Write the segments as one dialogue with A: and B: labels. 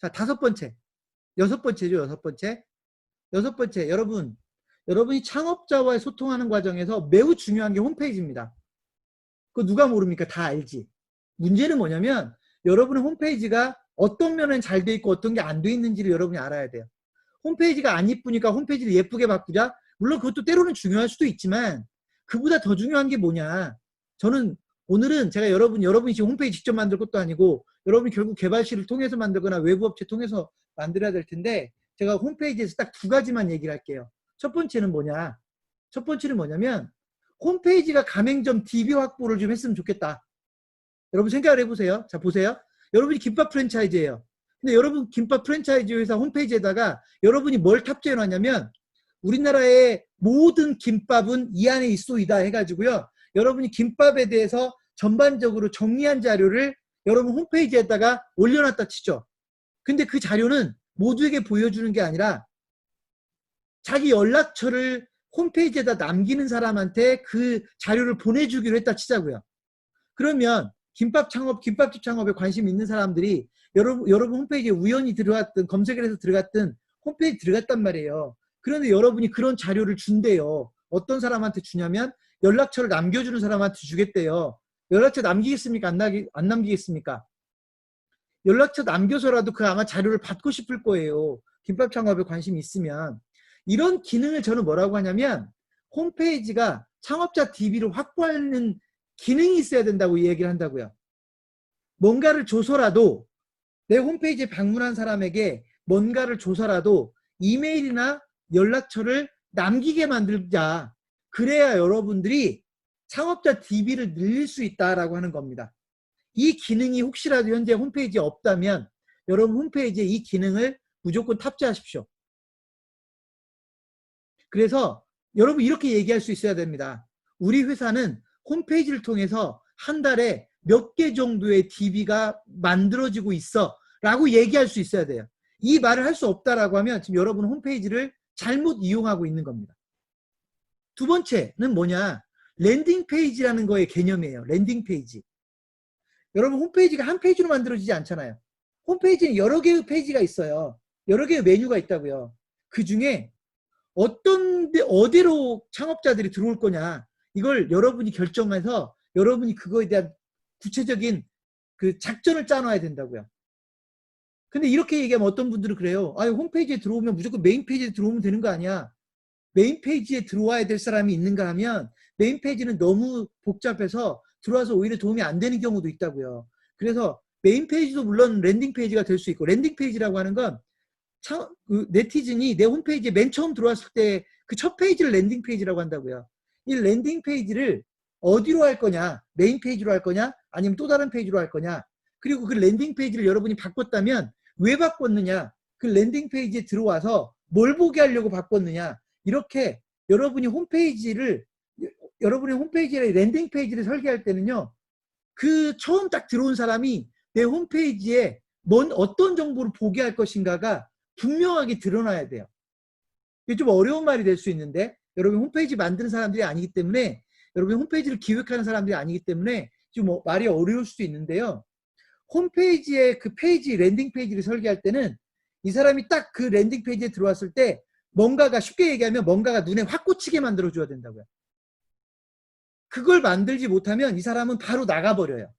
A: 자, 다섯 번째. 여섯 번째죠, 여섯 번째. 여섯 번째, 여러분이 창업자와의 소통하는 과정에서 매우 중요한 게 홈페이지입니다. 그거 누가 모릅니까? 다 알지. 문제는 뭐냐면 여러분의 홈페이지가 어떤 면은 잘 돼 있고 어떤 게 안 돼 있는지를 여러분이 알아야 돼요. 홈페이지가 안 이쁘니까 홈페이지를 예쁘게 바꾸자. 물론 그것도 때로는 중요할 수도 있지만 그보다 더 중요한 게 뭐냐. 저는 오늘은 제가 여러분이 지금 홈페이지 직접 만들 것도 아니고 여러분이 결국 개발실을 통해서 만들거나 외부 업체 통해서 만들어야 될 텐데 제가 홈페이지에서 딱 두 가지만 얘기를 할게요. 첫 번째는 뭐냐. 첫 번째는 뭐냐면 홈페이지가 가맹점 DB 확보를 좀 했으면 좋겠다. 여러분 생각을 해보세요. 자, 보세요. 여러분이 김밥 프랜차이즈예요. 근데 여러분 김밥 프랜차이즈 회사 홈페이지에다가 여러분이 뭘 탑재해 놨냐면 우리나라의 모든 김밥은 이 안에 있소이다 해가지고요. 여러분이 김밥에 대해서 전반적으로 정리한 자료를 여러분 홈페이지에다가 올려놨다 치죠. 근데 그 자료는 모두에게 보여주는 게 아니라 자기 연락처를 홈페이지에다 남기는 사람한테 그 자료를 보내주기로 했다 치자고요. 그러면 김밥집 창업에 관심 있는 사람들이 여러분 홈페이지에 우연히 들어갔든 검색을 해서 들어갔든 홈페이지 들어갔단 말이에요. 그런데 여러분이 그런 자료를 준대요. 어떤 사람한테 주냐면 연락처를 남겨주는 사람한테 주겠대요. 연락처 남기겠습니까? 안 남기겠습니까? 연락처 남겨서라도 그 아마 자료를 받고 싶을 거예요. 김밥 창업에 관심이 있으면. 이런 기능을 저는 뭐라고 하냐면 홈페이지가 창업자 DB를 확보하는 기능이 있어야 된다고 얘기를 한다고요. 뭔가를 줘서라도 내 홈페이지에 방문한 사람에게 뭔가를 줘서라도 이메일이나 연락처를 남기게 만들자. 그래야 여러분들이 창업자 DB를 늘릴 수 있다라고 하는 겁니다. 이 기능이 혹시라도 현재 홈페이지에 없다면 여러분 홈페이지에 이 기능을 무조건 탑재하십시오. 그래서 여러분 이렇게 얘기할 수 있어야 됩니다. 우리 회사는 홈페이지를 통해서 한 달에 몇 개 정도의 DB가 만들어지고 있어 라고 얘기할 수 있어야 돼요. 이 말을 할 수 없다라고 하면 지금 여러분 홈페이지를 잘못 이용하고 있는 겁니다. 두 번째는 뭐냐? 랜딩 페이지라는 거의 개념이에요. 랜딩 페이지. 여러분 홈페이지가 한 페이지로 만들어지지 않잖아요. 홈페이지는 여러 개의 페이지가 있어요. 여러 개의 메뉴가 있다고요. 그 중에 어디로 창업자들이 들어올 거냐 이걸 여러분이 결정해서 여러분이 그거에 대한 구체적인 그 작전을 짜놔야 된다고요. 근데 이렇게 얘기하면 어떤 분들은 그래요. 아유, 홈페이지에 들어오면 무조건 메인 페이지에 들어오면 되는 거 아니야. 메인 페이지에 들어와야 될 사람이 있는가 하면 메인 페이지는 너무 복잡해서 들어와서 오히려 도움이 안 되는 경우도 있다고요. 그래서 메인 페이지도 물론 랜딩 페이지가 될 수 있고 랜딩 페이지라고 하는 건 네티즌이 내 홈페이지에 맨 처음 들어왔을 때 그 첫 페이지를 랜딩 페이지라고 한다고요. 이 랜딩 페이지를 어디로 할 거냐, 메인 페이지로 할 거냐, 아니면 또 다른 페이지로 할 거냐, 그리고 그 랜딩 페이지를 여러분이 바꿨다면 왜 바꿨느냐, 그 랜딩 페이지에 들어와서 뭘 보게 하려고 바꿨느냐, 이렇게 여러분의 홈페이지에 랜딩 페이지를 설계할 때는요, 그 처음 딱 들어온 사람이 내 홈페이지에 어떤 정보를 보게 할 것인가가 분명하게 드러나야 돼요. 이게 좀 어려운 말이 될 수 있는데 여러분 홈페이지 만드는 사람들이 아니기 때문에 여러분 홈페이지를 기획하는 사람들이 아니기 때문에 좀 말이 어려울 수도 있는데요. 홈페이지에 그 페이지 랜딩 페이지를 설계할 때는 이 사람이 딱 그 랜딩 페이지에 들어왔을 때 뭔가가 쉽게 얘기하면 뭔가가 눈에 확 꽂히게 만들어 줘야 된다고요. 그걸 만들지 못하면 이 사람은 바로 나가버려요.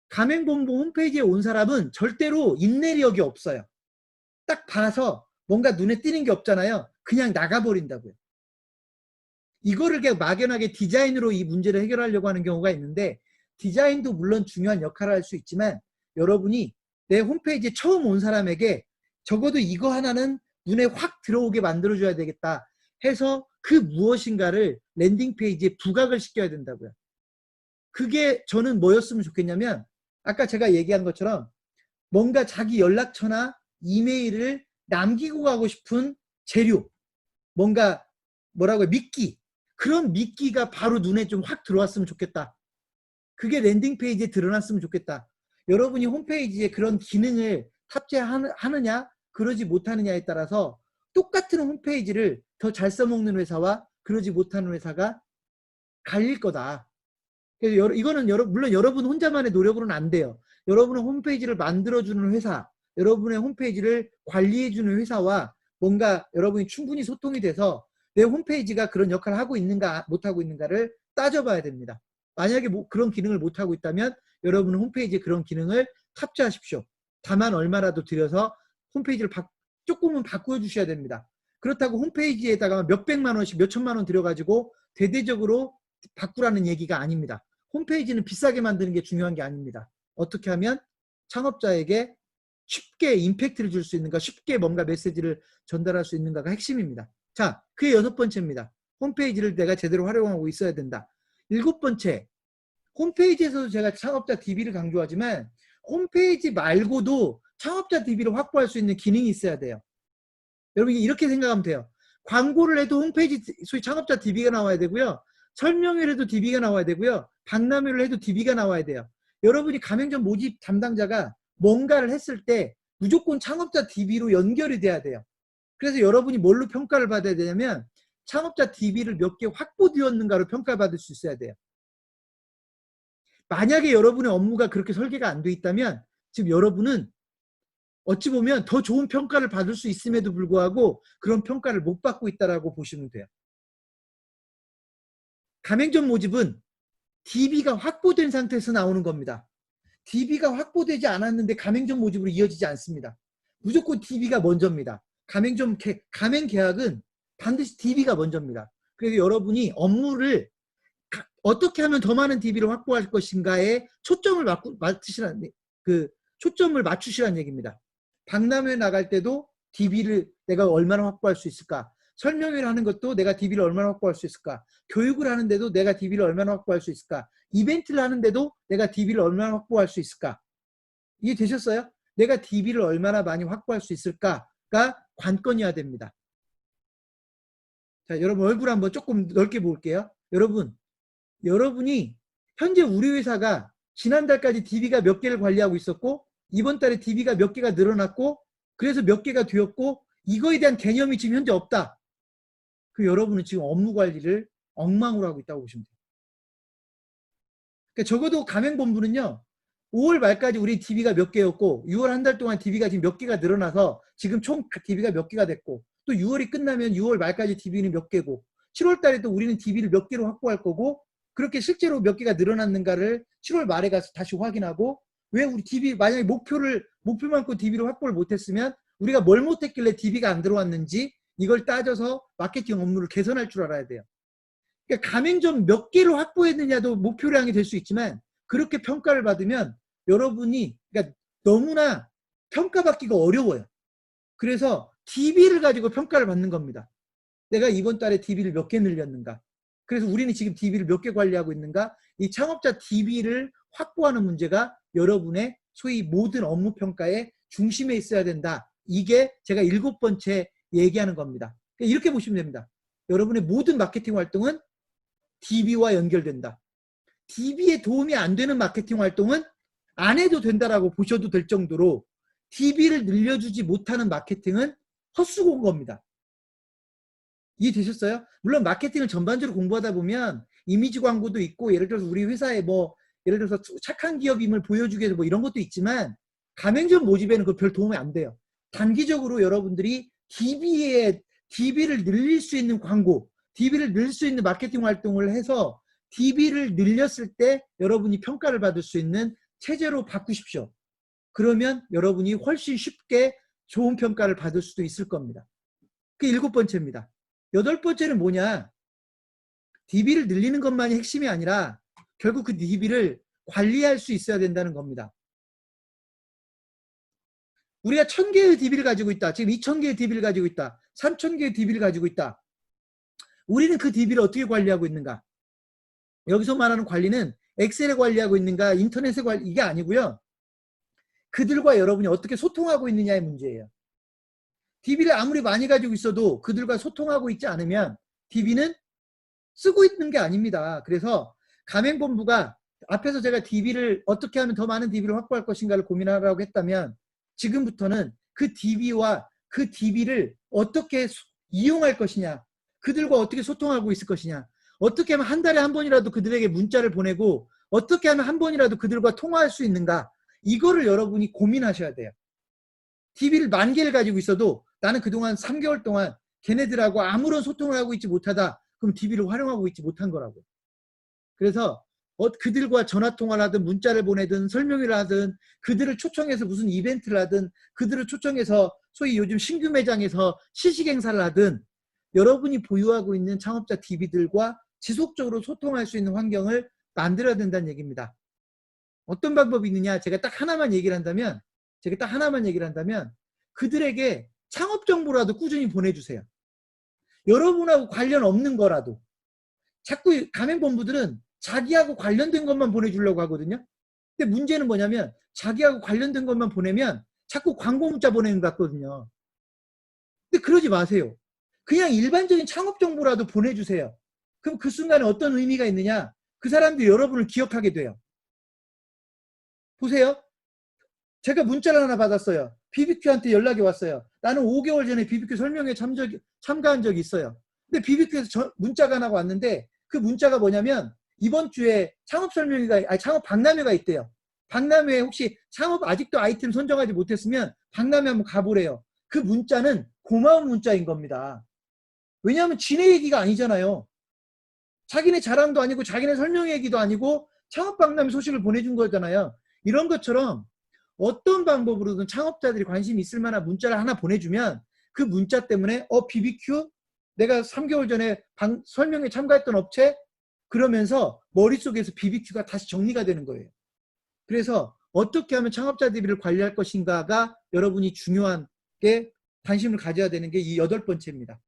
A: 가맹본부 홈페이지에 온 사람은 절대로 인내력이 없어요. 딱 봐서 뭔가 눈에 띄는 게 없잖아요. 그냥 나가버린다고요. 이거를 그냥 막연하게 디자인으로 이 문제를 해결하려고 하는 경우가 있는데 디자인도 물론 중요한 역할을 할 수 있지만 여러분이 내 홈페이지에 처음 온 사람에게 적어도 이거 하나는 눈에 확 들어오게 만들어줘야 되겠다 해서 그 무엇인가를 랜딩 페이지에 부각을 시켜야 된다고요. 그게 저는 뭐였으면 좋겠냐면 아까 제가 얘기한 것처럼 뭔가 자기 연락처나 이메일을 남기고 가고 싶은 재료, 뭔가 뭐라고 해, 미끼, 그런 미끼가 바로 눈에 좀 확 들어왔으면 좋겠다. 그게 랜딩 페이지에 드러났으면 좋겠다. 여러분이 홈페이지에 그런 기능을 탑재하느냐 그러지 못하느냐에 따라서 똑같은 홈페이지를 더 잘 써먹는 회사와 그러지 못하는 회사가 갈릴 거다. 그래서 이거는 물론 여러분 혼자만의 노력으로는 안 돼요. 여러분의 홈페이지를 만들어주는 회사, 여러분의 홈페이지를 관리해주는 회사와 뭔가 여러분이 충분히 소통이 돼서 내 홈페이지가 그런 역할을 하고 있는가 못하고 있는가를 따져봐야 됩니다. 만약에 그런 기능을 못하고 있다면 여러분은 홈페이지에 그런 기능을 탑재하십시오. 다만 얼마라도 들여서 홈페이지를 조금은 바꾸어 주셔야 됩니다. 그렇다고 홈페이지에다가 몇백만 원씩 몇천만 원 들여가지고 대대적으로 바꾸라는 얘기가 아닙니다. 홈페이지는 비싸게 만드는 게 중요한 게 아닙니다. 어떻게 하면 창업자에게 쉽게 임팩트를 줄 수 있는가, 쉽게 뭔가 메시지를 전달할 수 있는가가 핵심입니다. 자, 그게 6번째입니다. 홈페이지를 내가 제대로 활용하고 있어야 된다. 7번째, 홈페이지에서도 제가 창업자 DB를 강조하지만 홈페이지 말고도 창업자 DB를 확보할 수 있는 기능이 있어야 돼요. 여러분 이렇게 생각하면 돼요. 광고를 해도 홈페이지 소위 창업자 DB가 나와야 되고요. 설명회를 해도 DB가 나와야 되고요. 박람회를 해도 DB가 나와야 돼요. 여러분이 가맹점 모집 담당자가 뭔가를 했을 때 무조건 창업자 DB로 연결이 돼야 돼요. 그래서 여러분이 뭘로 평가를 받아야 되냐면 창업자 DB를 몇 개 확보되었는가로 평가받을 수 있어야 돼요. 만약에 여러분의 업무가 그렇게 설계가 안 돼 있다면 지금 여러분은 어찌 보면 더 좋은 평가를 받을 수 있음에도 불구하고 그런 평가를 못 받고 있다라고 보시면 돼요. 가맹점 모집은 DB가 확보된 상태에서 나오는 겁니다. DB가 확보되지 않았는데 가맹점 모집으로 이어지지 않습니다. 무조건 DB가 먼저입니다. 가맹 계약은 반드시 DB가 먼저입니다. 그래서 여러분이 업무를 어떻게 하면 더 많은 DB를 확보할 것인가에 초점을 맞추시라는 얘기입니다. 박람회 나갈 때도 DB를 내가 얼마나 확보할 수 있을까? 설명회를 하는 것도 내가 DB를 얼마나 확보할 수 있을까? 교육을 하는데도 내가 DB를 얼마나 확보할 수 있을까? 이벤트를 하는데도 내가 DB를 얼마나 확보할 수 있을까? 이해되셨어요? 내가 DB를 얼마나 많이 확보할 수 있을까가 관건이어야 됩니다. 자, 여러분 얼굴 한번 조금 넓게 볼게요. 여러분이 현재 우리 회사가 지난달까지 DB가 몇 개를 관리하고 있었고 이번 달에 DB가 몇 개가 늘어났고 그래서 몇 개가 되었고 이거에 대한 개념이 지금 현재 없다. 그 여러분은 지금 업무 관리를 엉망으로 하고 있다고 보시면 돼요. 그러니까 적어도 가맹본부는요. 5월 말까지 우리 DB가 몇 개였고 6월 한 달 동안 DB가 지금 몇 개가 늘어나서 지금 총 DB가 몇 개가 됐고 또 6월이 끝나면 6월 말까지 DB는 몇 개고 7월 달에 또 우리는 DB를 몇 개로 확보할 거고 그렇게 실제로 몇 개가 늘어났는가를 7월 말에 가서 다시 확인하고 왜 우리 DB 만약에 목표만큼 DB를 확보를 못했으면 우리가 뭘 못했길래 DB가 안 들어왔는지 이걸 따져서 마케팅 업무를 개선할 줄 알아야 돼요. 그러니까 가맹점 몇 개를 확보했느냐도 목표량이 될 수 있지만 그렇게 평가를 받으면 여러분이 그러니까 너무나 평가받기가 어려워요. 그래서 DB를 가지고 평가를 받는 겁니다. 내가 이번 달에 DB를 몇 개 늘렸는가? 그래서 우리는 지금 DB를 몇 개 관리하고 있는가? 이 창업자 DB를 확보하는 문제가 여러분의 소위 모든 업무 평가의 중심에 있어야 된다. 이게 제가 7번째 얘기하는 겁니다. 이렇게 보시면 됩니다. 여러분의 모든 마케팅 활동은 DB와 연결된다. DB에 도움이 안 되는 마케팅 활동은 안 해도 된다라고 보셔도 될 정도로 DB를 늘려주지 못하는 마케팅은 헛수고인 이해되셨어요? 물론 마케팅을 전반적으로 공부하다 보면 이미지 광고도 있고 예를 들어서 우리 회사에 예를 들어서 착한 기업임을 보여주기 위해서 이런 것도 있지만 가맹점 모집에는 그 별 도움이 안 돼요. 단기적으로 여러분들이 DB를 늘릴 수 있는 광고, DB를 늘릴 수 있는 마케팅 활동을 해서 DB를 늘렸을 때 여러분이 평가를 받을 수 있는 체제로 바꾸십시오. 그러면 여러분이 훨씬 쉽게 좋은 평가를 받을 수도 있을 겁니다. 그게 7번째입니다. 8번째는 뭐냐? DB를 늘리는 것만이 핵심이 아니라 결국 그 DB를 관리할 수 있어야 된다는 겁니다. 우리가 1000개의 DB를 가지고 있다. 지금 2000개의 DB를 가지고 있다. 3000개의 DB를 가지고 있다. 우리는 그 DB를 어떻게 관리하고 있는가? 여기서 말하는 관리는 엑셀에 관리하고 있는가, 인터넷에 이게 아니고요. 그들과 여러분이 어떻게 소통하고 있느냐의 문제예요. DB를 아무리 많이 가지고 있어도 그들과 소통하고 있지 않으면 DB는 쓰고 있는 게 아닙니다. 그래서 가맹본부가 앞에서 제가 DB를 어떻게 하면 더 많은 DB를 확보할 것인가를 고민하라고 했다면 지금부터는 그 DB와 그 DB를 어떻게 이용할 것이냐, 그들과 어떻게 소통하고 있을 것이냐, 어떻게 하면 한 달에 한 번이라도 그들에게 문자를 보내고 어떻게 하면 한 번이라도 그들과 통화할 수 있는가, 이거를 여러분이 고민하셔야 돼요. TV를 10,000개를 가지고 있어도 나는 그동안 3개월 동안 걔네들하고 아무런 소통을 하고 있지 못하다. 그럼 TV를 활용하고 있지 못한 거라고. 그래서 그들과 전화통화를 하든 문자를 보내든 설명회를 하든 그들을 초청해서 무슨 이벤트를 하든 그들을 초청해서 소위 요즘 신규 매장에서 시식 행사를 하든 여러분이 보유하고 있는 창업자 DB들과 지속적으로 소통할 수 있는 환경을 만들어야 된다는 얘기입니다. 어떤 방법이 있느냐? 제가 딱 하나만 얘기를 한다면 그들에게 창업 정보라도 꾸준히 보내주세요. 여러분하고 관련 없는 거라도. 자꾸 가맹본부들은 자기하고 관련된 것만 보내주려고 하거든요. 근데 문제는 뭐냐면 자기하고 관련된 것만 보내면 자꾸 광고 문자 보내는 것 같거든요. 근데 그러지 마세요. 그냥 일반적인 창업 정보라도 보내주세요. 그럼 그 순간에 어떤 의미가 있느냐? 그 사람들이 여러분을 기억하게 돼요. 보세요. 제가 문자를 하나 받았어요. BBQ한테 연락이 왔어요. 나는 5개월 전에 BBQ 설명회에 참가한 적이 있어요. 근데 BBQ에서 문자가 하나 왔는데 그 문자가 뭐냐면 이번 주에 창업 설명회가, 아니 창업 박람회가 있대요. 박람회에 혹시 창업 아직도 아이템 선정하지 못했으면 박람회 한번 가보래요. 그 문자는 고마운 문자인 겁니다. 왜냐하면 지네 얘기가 아니잖아요. 자기네 자랑도 아니고 자기네 설명 얘기도 아니고 창업 박람회 소식을 보내준 거잖아요. 이런 것처럼 어떤 방법으로든 창업자들이 관심이 있을 만한 문자를 하나 보내주면 그 문자 때문에 BBQ? 내가 3개월 전에 설명회 참가했던 업체? 그러면서 머릿속에서 BBQ가 다시 정리가 되는 거예요. 그래서 어떻게 하면 창업자 DB를 관리할 것인가가 여러분이 중요한 게 관심을 가져야 되는 게 이 8번째입니다.